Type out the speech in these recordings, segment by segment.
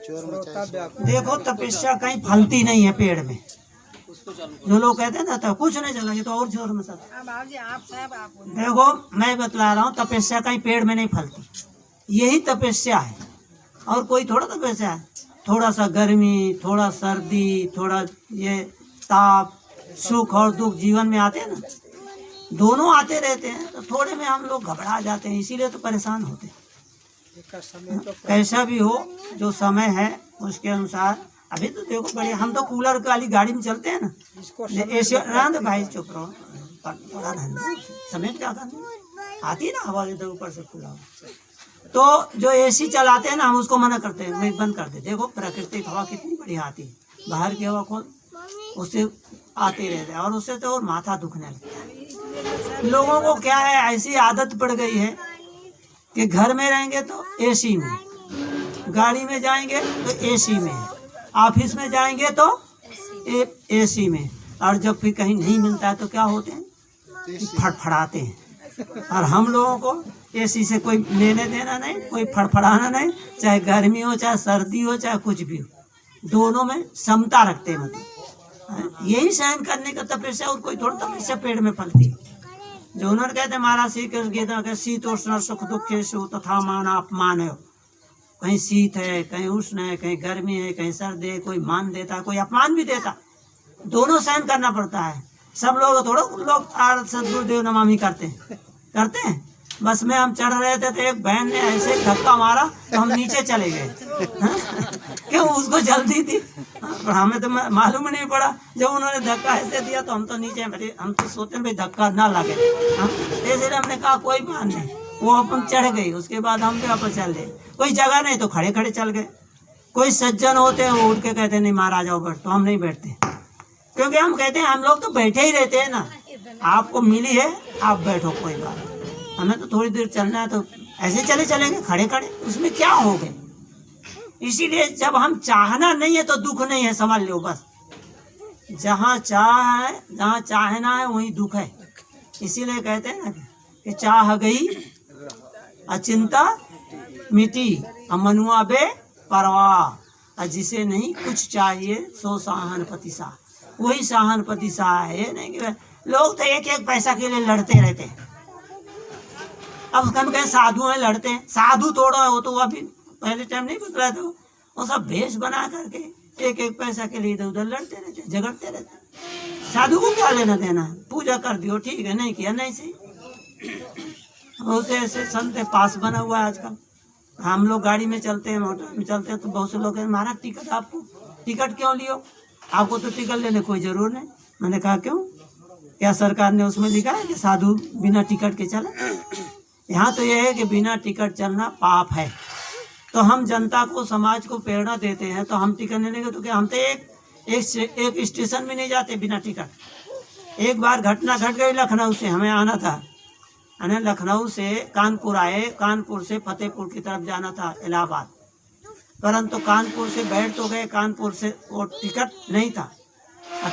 देखो तपस्या कहीं फलती नहीं है पेड़ में। जो लोग कहते हैं ना तो कुछ नहीं चला, ये तो और जोर में सब। देखो मैं बतला रहा हूँ, तपस्या कहीं पेड़ में नहीं फलती, यही तपस्या है और कोई थोड़ा तपस्या है। थोड़ा सा गर्मी, थोड़ा सर्दी, थोड़ा ये ताप, सुख और दुख जीवन में आते हैं ना, दोनों आते रहते हैं, तो थोड़े में हम लोग घबरा जाते हैं, इसीलिए तो परेशान होते हैं। कैसा भी हो जो समय है उसके अनुसार। अभी तो देखो बढ़िया, हम तो कूलर वाली गाड़ी में चलते हैं ना, एसी भाई चुप रहो, बड़ा समेट क्या करना आती ना हवा इधर ऊपर से खुला। तो जो एसी चलाते हैं ना, हम उसको मना करते हैं, नहीं बंद कर दे। देखो प्राकृतिक हवा कितनी बढ़िया आती है, बाहर की हवा खोल, उससे आते रहते हैं और उससे तो और माथा दुखने लगता है। लोगों को क्या है, ऐसी आदत पड़ गई है कि घर में रहेंगे तो एसी में, गाड़ी में जाएंगे तो एसी में, ऑफिस में जाएंगे तो एसी में, और जब फिर कहीं नहीं मिलता है तो क्या होते हैं, फड़फड़ाते हैं। और हम लोगों को एसी से कोई लेने देना नहीं, कोई फड़फड़ाना नहीं, चाहे गर्मी हो, चाहे सर्दी हो, चाहे कुछ भी हो, दोनों में समता रखते हैं। मतलब यही सहन करने का तपस्या, और कोई थोड़ा तपस्या पेड़ में फलती है। जो उन्होंने कहते हैं महाराज श्री कृष्ण गीता के, शीतोष्ण सुख दुखेषु तथा मान अपमान है। कहीं शीत है, कहीं उष्ण है, कहीं गर्मी है, कहीं सर्दी है, कोई मान देता है, कोई अपमान भी देता, दोनों सहन करना पड़ता है। सब लोग थोड़ा लोग सदगुरुदेव नमामि करते हैं। बस में हम चढ़ रहे थे तो एक बहन ने ऐसे धक्का मारा तो हम नीचे चले गए। क्यों, उसको जल्दी थी, पर हमें तो मालूम नहीं पड़ा। जब उन्होंने धक्का ऐसे दिया तो हम तो नीचे, हम तो सोचते भाई धक्का ना लगे, इसलिए हमने कहा कोई बात नहीं, वो अपन चढ़ गई। उसके बाद हम भी वापस चल गए, कोई जगह नहीं तो खड़े खड़े चल गए। कोई सज्जन होते हैं वो उठ के कहते नहीं महाराज आओ बैठ, तो हम नहीं बैठते, क्योंकि हम कहते हैं हम लोग तो बैठे ही रहते हैं ना, आपको मिली है आप बैठो, कोई बात। हमें तो थोड़ी देर चलना है तो ऐसे चलेंगे खड़े खड़े, उसमें क्या हो गए। इसीलिए जब हम चाहना नहीं है तो दुख नहीं है, समझ लो बस। जहाँ चाहना है वहीं दुख है। इसीलिए कहते हैं ना कि चाह गई अचिंता मिटी, मनुआ बे परवाह, जिसे नहीं कुछ चाहिए सो सहानुभूति सा। वही सहानुभूति सा है। नहीं कि लोग तो एक एक पैसा के लिए लड़ते रहते हैं। अब हम कहें साधु हैं लड़ते हैं, साधु थोड़ा हो तो अभी पहले टाइम नहीं बतलाया था, वो सब भेष बना करके एक एक पैसा के लिए इधर उधर लड़ते रहते, झगड़ते रहते। साधु को क्या लेना देना है, पूजा कर दियो ठीक है, नहीं किया नहीं सही। बहुत से ऐसे संत पास बना हुआ है आजकल। हम लोग गाड़ी में चलते हैं, मोटर में चलते हैं, तो बहुत से लोग कहते महाराज टिकट आपको, टिकट क्यों लियो, आपको तो टिकट लेने कोई जरूर नहीं। मैंने कहा क्यों, क्या सरकार ने उसमें लिखा है कि साधु बिना टिकट के चले? यहाँ तो यह है कि बिना टिकट चलना पाप है। तो हम जनता को, समाज को प्रेरणा देते हैं, तो हम टिकट नहीं लेंगे तो क्या, हम तो एक स्टेशन में नहीं जाते बिना टिकट। एक बार घटना घट गई लखनऊ से, हमें आना था, लखनऊ से कानपुर आए, कानपुर से फतेहपुर की तरफ जाना था इलाहाबाद, परंतु कानपुर से बैठ तो गए, कानपुर से वो टिकट नहीं था।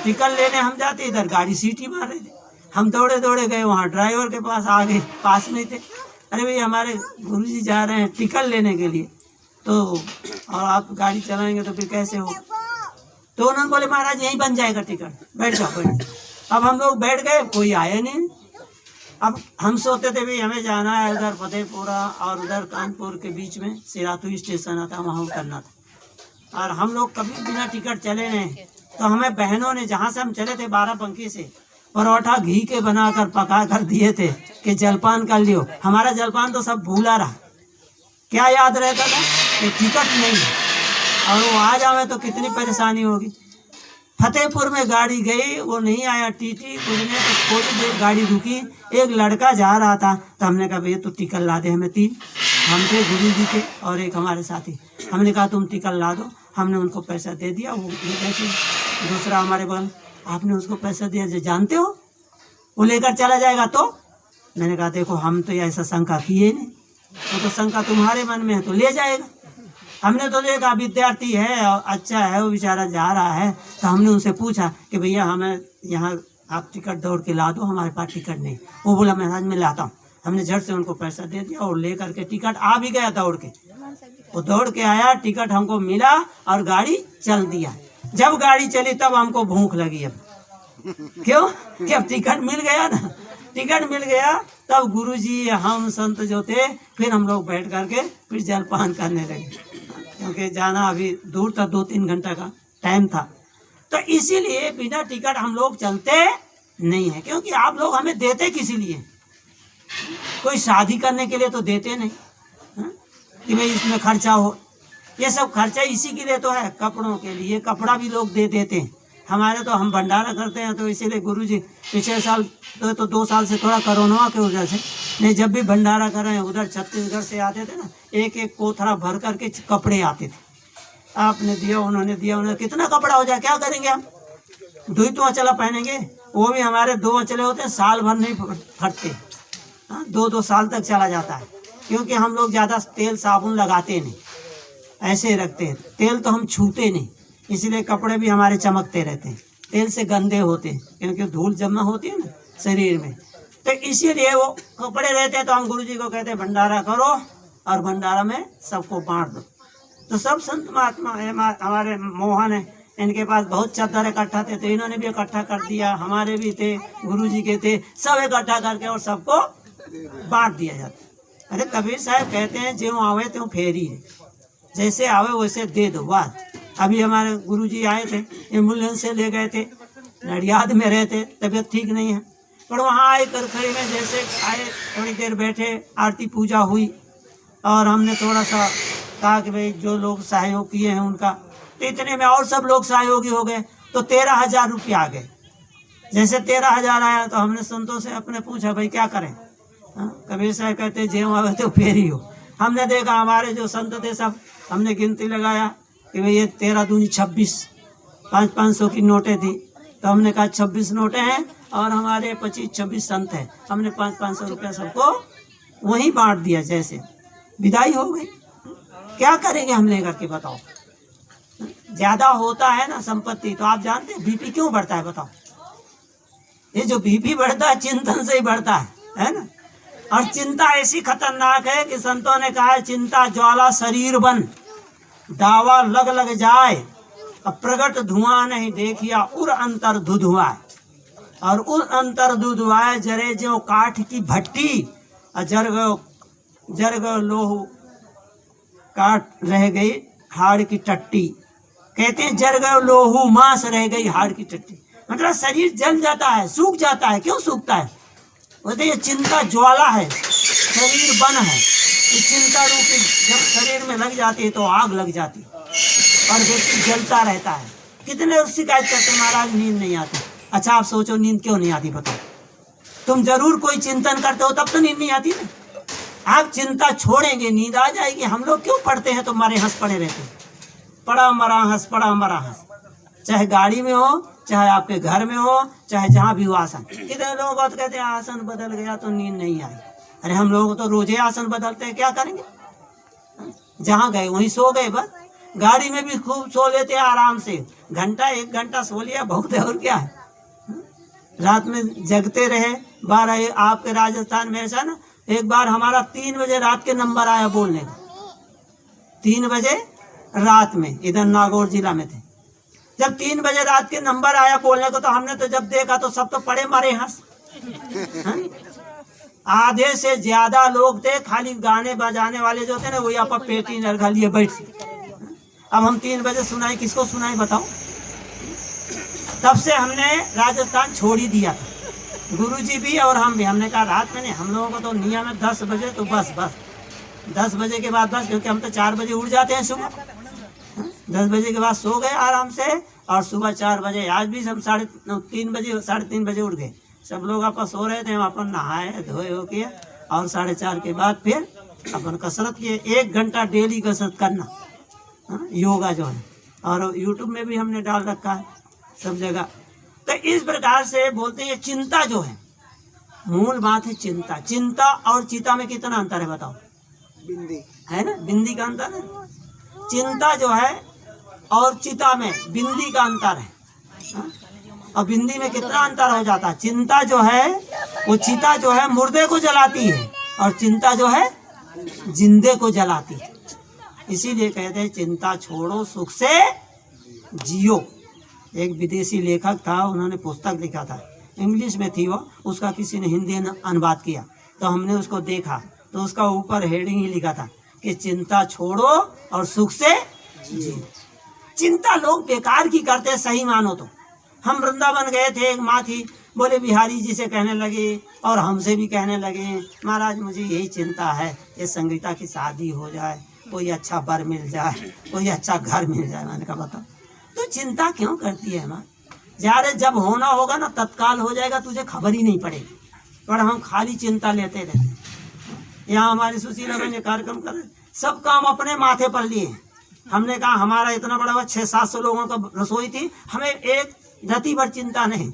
टिकट लेने हम जाते, इधर गाड़ी सीटी मार रही थी, हम दौड़े दौड़े गए वहाँ ड्राइवर के पास, आगे पास में थे। अरे भाई हमारे गुरुजी जा रहे हैं टिकट लेने के लिए, तो और आप गाड़ी चलाएंगे तो फिर कैसे हो। तो उन्होंने बोले महाराज यहीं बन जाएगा टिकट, बैठ जाओ बैठ। अब हम लोग बैठ गए, कोई आया नहीं। अब हम सोचते थे भाई हमें जाना है उधर फतेहपुरा और उधर कानपुर के बीच में सिराथू स्टेशन आता, वहाँ उतरना था। और हम लोग कभी बिना टिकट चले नहीं, तो हमें बहनों ने, जहाँ से हम चले थे बाराबंकी से, परोठा घी के बनाकर पका कर दिए थे कि जलपान कर लियो। हमारा जलपान तो सब भूला रहा, क्या याद रहता था कि टिकट नहीं है, और वो आ जावे तो कितनी परेशानी होगी। फतेहपुर में गाड़ी गई, वो नहीं आया टीटी, कुछ नहीं, तो थोड़ी देर गाड़ी रुकी, एक लड़का जा रहा था, तो हमने कहा भैया तू टिकट ला दे हमें। 3 हम थे, गुरु जी थे और एक हमारे साथी। हमने कहा तुम टिकट ला दो, हमने उनको पैसा दे दिया। वो दूसरा हमारे बगल, आपने उसको पैसा दिया जो जानते हो, वो लेकर चला जाएगा। तो मैंने कहा देखो हम तो ऐसा शंका किए नहीं, वो तो शंका तुम्हारे मन में है तो ले जाएगा। हमने तो देखा विद्यार्थी है और अच्छा है, वो बेचारा जा रहा है, तो हमने उनसे पूछा कि भैया हमें यहाँ आप टिकट दौड़ के ला दो, हमारे पास टिकट नहीं। वो बोला महाराज मैं लाता हूँ। हमने झट से उनको पैसा दे दिया और ले करके टिकट आ भी गया दौड़ के। वो दौड़ के आया, टिकट हमको मिला और गाड़ी चल दिया। जब गाड़ी चली तब हमको भूख लगी। अब क्यों कि अब टिकट मिल गया ना, टिकट मिल गया। तब गुरुजी हम संत जो थे फिर हम लोग बैठ करके फिर जलपान करने लगे, क्योंकि जाना अभी दूर था, 2-3 घंटा का टाइम था। तो इसीलिए बिना टिकट हम लोग चलते नहीं है, क्योंकि आप लोग हमें देते किसी लिए? कोई शादी करने के लिए तो देते नहीं कि भाई इसमें खर्चा हो। ये सब खर्चा इसी के लिए तो है, कपड़ों के लिए। कपड़ा भी लोग दे देते हैं हमारे, तो हम भंडारा करते हैं। तो इसीलिए गुरुजी पिछले साल तो 2 साल से थोड़ा कोरोना की वजह से नहीं, जब भी भंडारा कर रहे हैं उधर छत्तीसगढ़ से आते थे ना, एक एक कोथरा भर करके कपड़े आते थे। आपने दिया, उन्होंने दिया, उन्होंने कितना कपड़ा हो जाए, क्या करेंगे हम? 2 तो अचला पहनेंगे, वो भी हमारे 2 अचले होते हैं, साल भर नहीं फटते। 2-2 साल तक चला जाता है, क्योंकि हम लोग ज़्यादा तेल साबुन लगाते नहीं, ऐसे रखते हैं। तेल तो हम छूते नहीं, इसलिए कपड़े भी हमारे चमकते रहते हैं। तेल से गंदे होते हैं, क्योंकि धूल जमा होती है ना शरीर में, तो इसीलिए वो कपड़े रहते हैं। तो हम गुरुजी को कहते हैं भंडारा करो और भंडारा में सबको बांट दो। तो सब संत महात्मा हमारे मोहन है, इनके पास बहुत चादर इकट्ठा थे, तो इन्होंने भी इकट्ठा कर दिया। हमारे भी थे, गुरुजी के थे, सब इकट्ठा करके और सबको बांट दिया जाता। अरे कबीर साहब कहते हैं ज्यों आवे त्यों फेरी है, जैसे आवे वैसे दे दो। बात अभी हमारे गुरुजी आए थे, एम्बुलेंस से ले गए थे, नडियाद में रहते, तबीयत ठीक नहीं है, पर वहाँ आए करखड़ी में जैसे आए, थोड़ी देर बैठे, आरती पूजा हुई और हमने थोड़ा सा कहा कि भाई जो लोग सहयोग किए हैं उनका, तो इतने में और सब लोग सहयोगी हो गए, तो 13,000 रुपया आ गए। जैसे 13,000 आया तो हमने संतों से अपने पूछा भाई क्या करें? कबीर साहब कहते जेम आवे तो फेरी हो। हमने देखा हमारे जो संत थे सब, हमने गिनती लगाया कि भाई ये 13 दूनी 26, 500 की नोटें थी। तो हमने कहा 26 नोटें हैं और हमारे 25-26 संत हैं, हमने 500 रुपया सबको वहीं बांट दिया। जैसे विदाई हो गई, क्या करेंगे हम लेकर के? बताओ, ज्यादा होता है ना संपत्ति तो आप जानते हैं बीपी क्यों बढ़ता है? बताओ, ये जो बीपी बढ़ता है चिंतन से ही बढ़ता है ना। और चिंता ऐसी खतरनाक है कि संतों ने कहा है चिंता ज्वाला शरीर बन, दावा लग लग जाए, अब प्रगट धुआं नहीं देखिया उर अंतर धुधुआए। और उर अंतर धुधुआए जरे जो काठ की भट्टी, और जर गो लोहू काट रह गई हाड़ की टट्टी। कहते हैं जर गए लोहू मांस रह गई हाड़ की टट्टी, मतलब शरीर जल जाता है, सूख जाता है। क्यों सूखता है? बोलते ये चिंता ज्वाला है, शरीर बन है। ये चिंता रूपी जब शरीर में लग जाती है तो आग लग जाती है और व्यक्ति जलता रहता है। कितने लोग शिकायत करते महाराज नींद नहीं आती। अच्छा आप सोचो नींद क्यों नहीं आती? बताओ, तुम जरूर कोई चिंतन करते हो तब तो नींद नहीं आती ना। आप चिंता छोड़ेंगे नींद आ जाएगी। हम लोग क्यों पढ़ते हैं तो मरे हंस पड़े रहते हैं, पड़ा मरा हंस, पड़ा मरा हंस। चाहे गाड़ी में हो, चाहे आपके घर में हो, चाहे जहाँ भी हो आसन। कितने लोग बात कहते हैं आसन बदल गया तो नींद नहीं आई। अरे हम लोग तो रोजे आसन बदलते हैं, क्या करेंगे? जहाँ गए वहीं सो गए बस। गाड़ी में भी खूब सो लेते हैं आराम से, घंटा 1 घंटा सो लिया बहुत है, और क्या है। रात में जगते रहे 12। आपके राजस्थान में ऐसा ना, एक बार हमारा 3 बजे रात के नंबर आया बोलने का, 3 बजे रात में, इधर नागौर जिला में थे। जब 3 बजे रात के नंबर आया बोलने को, तो हमने तो जब देखा तो सब तो पड़े मारे हंस। आधे से ज्यादा लोग थे, खाली गाने बजाने वाले जो थे ना, वही आप पेटी नरघा लिए बैठ। अब हम 3 बजे सुनाए, किसको सुनाए बताओ? तब से हमने राजस्थान छोड़ ही दिया था, गुरुजी भी और हम भी। हमने कहा रात में नहीं, हम लोगों को तो नियम है 10 बजे तो बस 10 बजे के बाद बस, क्योंकि हम तो 4 बजे उठ जाते हैं सुबह। 10 बजे के बाद सो गए आराम से, और सुबह 4 बजे, आज भी हम 3:30 बजे 3:30 बजे उठ गए। सब लोग अपन सो रहे थे, हम अपन नहाए धोए हो किए, और 4:30 के बाद फिर अपन कसरत किए। 1 घंटा डेली कसरत करना, योगा जो है, और यूट्यूब में भी हमने डाल रखा है सब जगह। तो इस प्रकार से बोलते हैं चिंता जो है, मूल बात है चिंता। चिंता और चिता में कितना अंतर है बताओ? बिंदी है ना, बिंदी का अंतर है। चिंता जो है और चिता में बिंदी का अंतर है। और बिंदी में कितना अंतर हो जाता है? चिंता जो है वो, चिता जो है मुर्दे को जलाती है, और चिंता जो है जिंदे को जलाती है। इसीलिए कहते हैं चिंता छोड़ो सुख से जियो। एक विदेशी लेखक था, उन्होंने पुस्तक लिखा था, इंग्लिश में थी वो, उसका किसी ने हिंदी में अनुवाद किया, तो हमने उसको देखा तो उसका ऊपर हेडिंग ही लिखा था कि चिंता छोड़ो और सुख से जियो। चिंता लोग बेकार की करते, सही मानो तो। हम वृंदावन गए थे, एक माँ थी, बोले बिहारी जी से कहने लगे और हमसे भी कहने लगे, महाराज मुझे यही चिंता है, ये संगीता की शादी हो जाए, कोई अच्छा वर मिल जाए, कोई अच्छा घर मिल जाए। मैंने कहा बताओ तो चिंता क्यों करती है माँ? यार जब होना होगा ना तत्काल हो जाएगा, तुझे खबर ही नहीं पड़ेगी, पर हम खाली चिंता लेते रहते। यहाँ हमारी सुशीला बहन कार्यक्रम कर रहे, सब काम अपने माथे पर लिए। हमने कहा हमारा इतना बड़ा 600-700 लोगों का रसोई थी, हमें एक रति भर चिंता नहीं,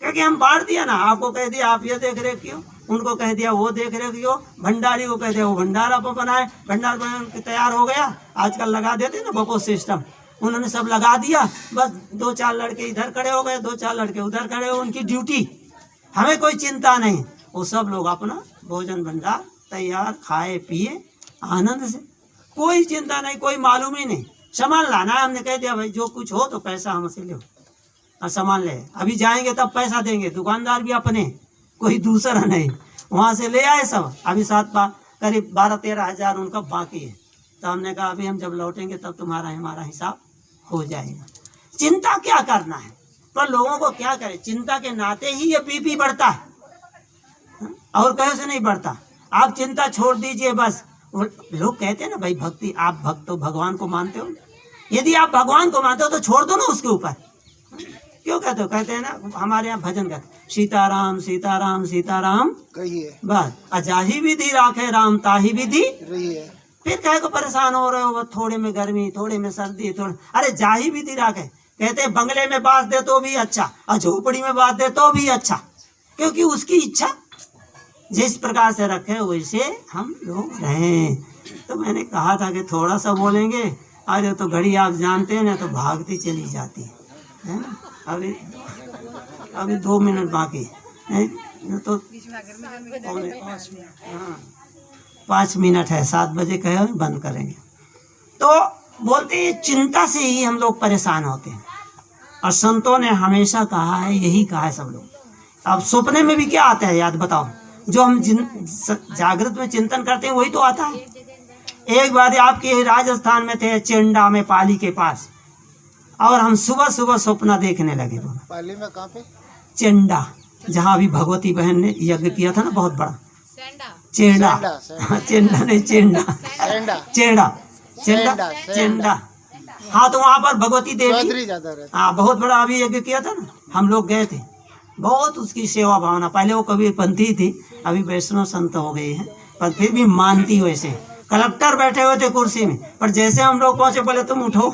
क्योंकि हम बांट दिया ना, आपको कह दिया आप ये देख रेख क्यों, उनको कह दिया वो देख रेख क्यों, भंडारी को कह दिया वो भंडारा पर बनाए, भंडार बना तैयार हो गया। आजकल लगा देते ना बको सिस्टम, उन्होंने सब लगा दिया, बस 2-4 लड़के इधर खड़े हो गए, 2-4 लड़के उधर खड़े हो, उनकी ड्यूटी, हमें कोई चिंता नहीं। वो सब लोग अपना भोजन भंडार तैयार, खाए पिए आनंद से, कोई चिंता नहीं, कोई मालूम ही नहीं। सामान लाना है, हमने कह दिया भाई जो कुछ हो तो पैसा हमसे लो और सामान ले, अभी जाएंगे तब पैसा देंगे, दुकानदार भी अपने, कोई दूसरा नहीं, वहाँ से ले आए सब। अभी करीब 12-13 हज़ार उनका बाकी है, तो हमने कहा अभी हम जब लौटेंगे तब तुम्हारा हमारा हिसाब हो जाएगा। चिंता क्या करना है, पर लोगों को क्या करें, चिंता के नाते ही ये बीपी बढ़ता है और कहीं से नहीं बढ़ता। आप चिंता छोड़ दीजिए बस। लोग कहते हैं ना भाई भक्ति, आप भक्त हो, भगवान को मानते हो, यदि आप भगवान को मानते हो तो छोड़ दो ना उसके ऊपर। क्यों कहते हो? कहते हैं ना हमारे यहाँ भजन कहते सीताराम सीताराम सीताराम कहिए, बस अजाही विधि राखे राम ताही विधि रहिए। फिर कहे को परेशान हो रहे हो, थोड़े में गर्मी, थोड़े में सर्दी, थोड़े, अरे जाही विधि राखे। कहते हैं बंगले में बांस दे तो भी अच्छा और झोपड़ी में बांस दे तो भी अच्छा, क्योंकि उसकी इच्छा जिस प्रकार से रखे वैसे हम लोग रहें। तो मैंने कहा था कि थोड़ा सा बोलेंगे, अरे तो घड़ी आप जानते हैं ना तो भागती चली जाती है ना। अभी 2 मिनट बाकी है तो 5 मिनट है, 7 बजे कहे बंद करेंगे। तो बोलते हैं चिंता से ही हम लोग परेशान होते हैं, और संतों ने हमेशा कहा है, यही कहा है सब लोग। अब सपने में भी क्या आता है याद बताओ, जो हम जागृत में चिंतन करते हैं वही तो आता है। एक बार आपके राजस्थान में थे, चेंडा में पाली के पास, और हम सुबह सुबह सपना देखने लगे। पाली में कहाँ पे? चेंडा, जहाँ अभी भगवती बहन ने यज्ञ किया था ना बहुत बड़ा। चेंडा, चेंडा नहीं चेंडा, चेंडा चेंडा चेंडा, हाँ तो वहाँ पर भगवती देवी, हाँ बहुत बड़ा अभी यज्ञ किया था ना, हम लोग गए थे। बहुत उसकी सेवा भावना, पहले वो कभी पंथी थी, अभी वैष्णव संत हो गई है, पर फिर भी मानती वैसे। कलेक्टर बैठे हुए थे कुर्सी में, पर जैसे हम लोग पहुंचे बोले तुम उठो,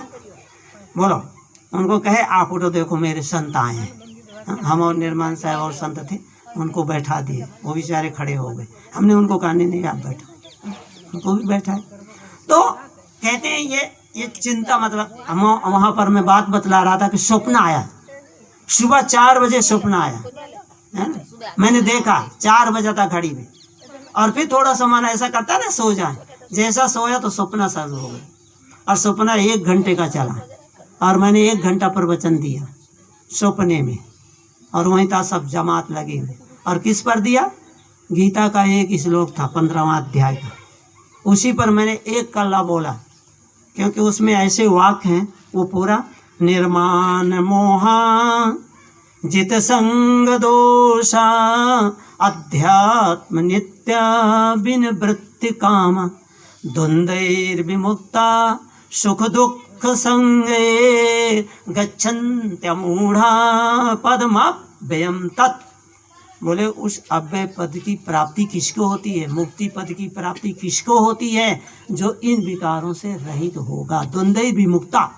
बोलो, उनको कहे आप उठो, देखो मेरे संत आए हैं। हम और निर्माण साहब और संत थे, उनको बैठा दिए, वो बेचारे खड़े हो गए। हमने उनको कहा नहीं आप बैठो, उनको भी बैठाए। तो कहते हैं ये चिंता, मतलब हम वहाँ पर मैं बात बतला रहा था कि स्वप्न आया, सुबह 4 बजे स्वप्न आया है ना, मैंने देखा 4 बजा था घड़ी में, और फिर थोड़ा सा मन ऐसा करता है ना सो जाए, जैसा सोया तो सपना शुरू हो गया, और सपना 1 घंटे का चला, और मैंने 1 घंटा प्रवचन दिया सपने में, और वहीं था सब जमात लगी हुई। और किस पर दिया? गीता का एक श्लोक था 15वां अध्याय का, उसी पर मैंने 1 कल्ला बोला, क्योंकि उसमें ऐसे वाक्य हैं, वो पूरा निर्माण मोहा जित संग दोषा अध्यात्म नित्या बिन वृत्ति काम द्वंद्वैर विमुक्ता सुख दुख संगे गच्छन्त्यमूढ़ा पद्माव्ययम् तत्। बोले उस अव्यय पद की प्राप्ति किसको होती है, मुक्ति पद की प्राप्ति किसको होती है? जो इन विकारों से रहित होगा। द्वंद्वैर विमुक्ता,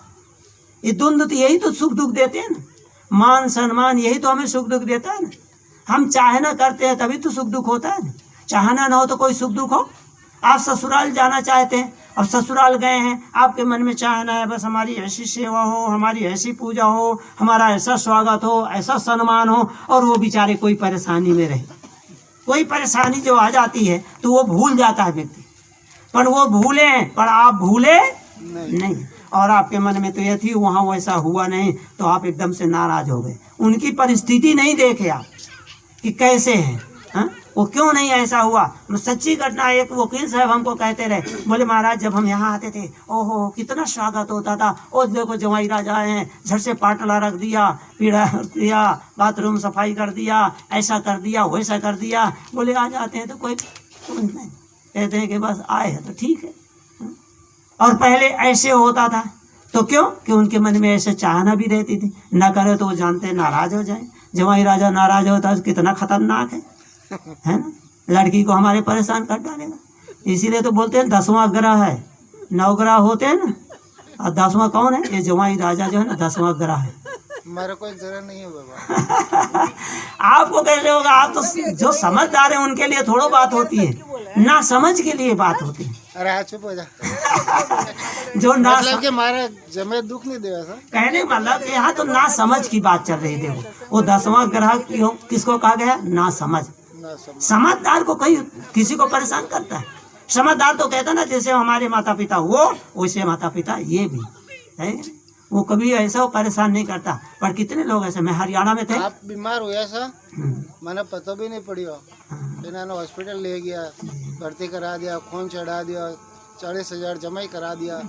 ये द्वंद्व तो यही तो सुख दुख देते हैं ना, मान सम्मान यही तो हमें सुख दुख देता है ना। हम चाहना करते हैं तभी तो सुख दुख होता है ना, चाहना ना हो तो कोई सुख दुख हो। आप ससुराल जाना चाहते हैं, अब ससुराल गए हैं, आपके मन में चाहना है बस हमारी ऐसी सेवा हो, हमारी ऐसी पूजा हो, हमारा ऐसा स्वागत हो, ऐसा सम्मान हो, और वो बेचारे कोई परेशानी में रहे। कोई परेशानी जो आ जाती है तो वो भूल जाता है व्यक्ति, पर वो भूले, पर आप भूले नहीं। और आपके मन में तो ये थी वहाँ वैसा हुआ नहीं, तो आप एकदम से नाराज हो गए। उनकी परिस्थिति नहीं देखे आप कि कैसे है, हाँ? वो क्यों नहीं ऐसा हुआ। सच्ची घटना, एक वकील साहब हमको कहते रहे, बोले महाराज जब हम यहाँ आते थे, ओहो कितना स्वागत होता था, ओ देखो जवाई राजा आए हैं, झट से पाटला रख दिया, पीड़ा दिया, बाथरूम सफाई कर दिया, ऐसा कर दिया, वैसा कर दिया। बोले आ जाते हैं तो कोई नहीं, कहते हैं कि बस आए हैं तो ठीक है। और पहले ऐसे होता था, तो क्यों कि उनके मन में ऐसे चाहना भी रहती थी, न करे तो वो जानते नाराज हो जाए। जवाई राजा नाराज होता है कितना खतरनाक है ना, लड़की को हमारे परेशान कर डालेगा। इसीलिए तो बोलते हैं 10वां ग्रह है, 9 ग्रह होते हैं ना, और 10वां कौन है, ये जवाई राजा जो है ना 10वां ग्रह है। मेरा कोई जरा नहीं है बाबा। आपको कैसे होगा, आप तो जो समझदार है उनके लिए थोड़ा बात होती है, ना समझ के लिए बात होती है। अरे चुप हो जा। जो ना मतलब कि मारा जमे दुख नहीं देगा सर, कहने मतलब यहाँ तो ना समझ की बात चल रही। देखो वो 10वां ग्रह किसको कहा गया, ना समझ। समझदार को कहीं किसी को परेशान करता है। समझदार तो कहता ना जैसे हमारे माता पिता वो वैसे माता पिता ये भी है, वो कभी ऐसा परेशान नहीं करता। पर कितने लोग ऐसे, मैं हरियाणा में थे, आप बीमार हुआ ऐसा मैंने पता भी नहीं पड़ी, इन्होंने हॉस्पिटल ले गया, भर्ती करा दिया, खून चढ़ा दिया, 40,000 जमा ही करा दिया,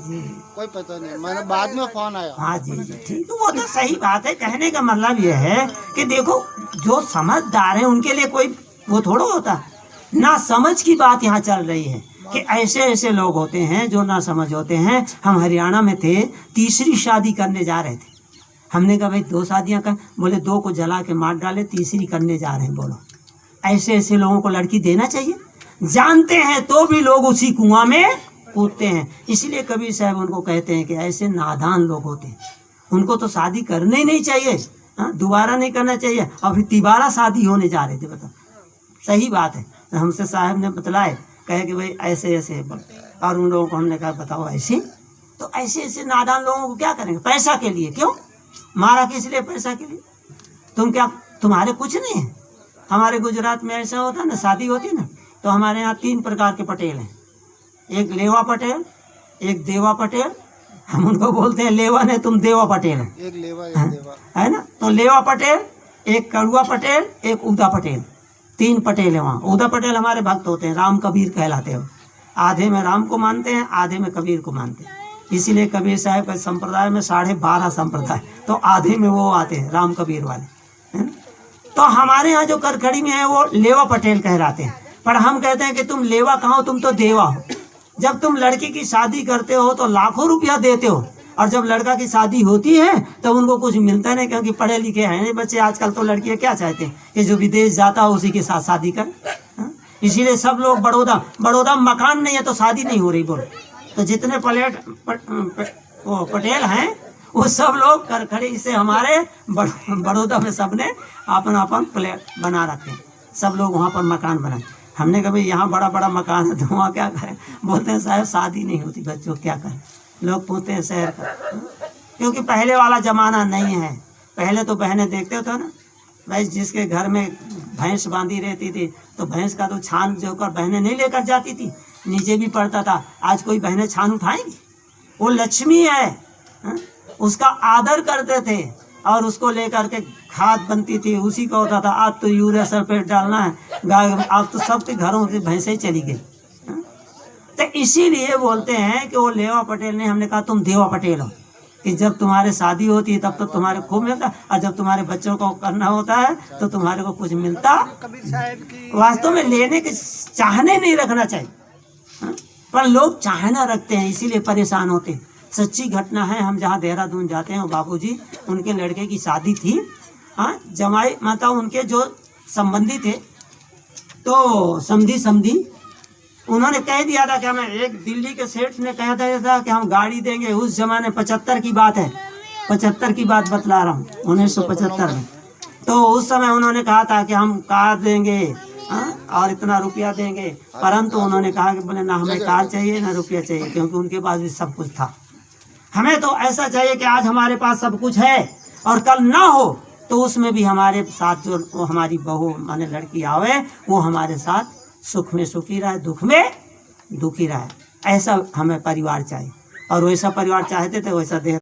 कोई पता नहीं, मैंने बाद में फोन आया। हाँ जी जी ठीक, तो वो तो सही बात है। कहने का मतलब ये है कि देखो जो समझदार है उनके लिए कोई वो थोड़ा होता, ना समझ की बात यहाँ चल रही है कि ऐसे ऐसे लोग होते हैं जो ना समझ होते हैं। हम हरियाणा में थे, तीसरी शादी करने जा रहे थे। हमने कहा भाई 2 शादियां कर, बोले 2 को जला के मार डाले, तीसरी करने जा रहे हैं। बोलो ऐसे ऐसे लोगों को लड़की देना चाहिए? जानते हैं तो भी लोग उसी कुआं में कूदते हैं। इसलिए कबीर साहब उनको कहते हैं कि ऐसे नादान लोग होते हैं, उनको तो शादी करने ही नहीं चाहिए, दोबारा नहीं करना चाहिए। और फिर तिबारा शादी होने जा रहे थे, बताओ सही बात है। हमसे साहब ने बतलाए, कहे कि भाई ऐसे ऐसे, और उन लोगों को हमने कहा बताओ ऐसे, तो ऐसे ऐसे नादान लोगों को क्या करेंगे, पैसा के लिए। क्यों मारा, किस लिए, पैसा के लिए। तुम क्या, तुम्हारे कुछ नहीं है। हमारे गुजरात में ऐसा होता है ना, शादी होती है ना, तो हमारे यहाँ 3 प्रकार के पटेल हैं, एक लेवा पटेल, एक देवा पटेल, हम उनको बोलते हैं लेवा नहीं, तुम देवा पटेल है, एक लेवा एक देवा है ना। तो लेवा पटेल, एक कड़ुआ पटेल, एक उदा पटेल, 3 पटेल है वहाँ। उदा पटेल हमारे भक्त होते हैं, राम कबीर कहलाते हैं। आधे में राम को मानते हैं, आधे में कबीर को मानते हैं। इसीलिए कबीर साहब के संप्रदाय में 12.5 संप्रदाय, तो आधे में वो आते हैं राम कबीर वाले, है ना। तो हमारे यहाँ जो करखड़ी में है वो लेवा पटेल कहलाते हैं। पर हम कहते हैं कि तुम लेवा कहाँ हो, तुम तो देवा हो। जब तुम लड़की की शादी करते हो तो लाखों रुपया देते हो, और जब लड़का की शादी होती है तो उनको कुछ मिलता नहीं, क्योंकि पढ़े लिखे हैं नहीं बच्चे। आजकल तो लड़कियां क्या चाहते हैं कि जो विदेश जाता हो उसी के साथ शादी कर। इसीलिए सब लोग बड़ौदा मकान नहीं है तो शादी नहीं हो रही। बोलो तो जितने पटेल हैं वो सब लोग करखड़ी से हमारे बड़ौदा में सबने अपना अपन प्लेट बना रखे, सब लोग वहाँ पर मकान बनाए। हमने कभी यहाँ बड़ा बड़ा मकान है तो वहाँ क्या करें, बोलते हैं साहब शादी नहीं होती बच्चों, क्या करें। लोग पूछते हैं शहर का, क्योंकि पहले वाला जमाना नहीं है। पहले तो बहनें देखते होते ना भाई, जिसके घर में भैंस बांधी रहती थी तो भैंस का तो छान जो कर बहनें नहीं लेकर जाती थी, नीचे भी पड़ता था। आज कोई बहनें छान उठाएंगी? वो लक्ष्मी है, उसका आदर करते थे और उसको लेकर के खाद बनती थी, उसी का होता था। आज तो यूरिया सल्फेट डालना है गाय, आज तो सबके घरों से भैंसें चली गई। तो इसीलिए बोलते हैं कि वो लेवा पटेल ने, हमने कहा तुम देवा पटेल हो, कि जब तुम्हारे शादी होती है तब तो तुम्हारे खूब मिलता, और जब तुम्हारे बच्चों को करना होता है तो तुम्हारे को कुछ मिलता। वास्तव में लेने के चाहने नहीं रखना चाहिए, पर लोग चाहना रखते हैं, इसीलिए परेशान होते हैं। सच्ची घटना है, हम जहाँ देहरादून जाते हैं, बाबूजी उनके लड़के की शादी थी। जमाई मतलब उनके जो संबंधी थे, तो समधी उन्होंने कह दिया था कि हमें, एक दिल्ली के सेठ ने कहा था कि हम गाड़ी देंगे। उस जमाने 75 की बात है, 75 की बात बतला रहा हूँ, 1975 में। तो उस समय उन्होंने कहा था कि हम कार देंगे और इतना रुपया देंगे, परंतु उन्होंने कहा कि बोले ना हमें कार चाहिए ना रुपया चाहिए, क्योंकि उनके पास भी सब कुछ था। हमें तो ऐसा चाहिए कि आज हमारे पास सब कुछ है और कल ना हो तो उसमें भी हमारे साथ जो हमारी बहू माने लड़की आवे वो हमारे साथ सुख में सुखी रहे, दुख में दुखी रहे। ऐसा हमें परिवार चाहिए। और वैसा परिवार चाहते थे वैसा देह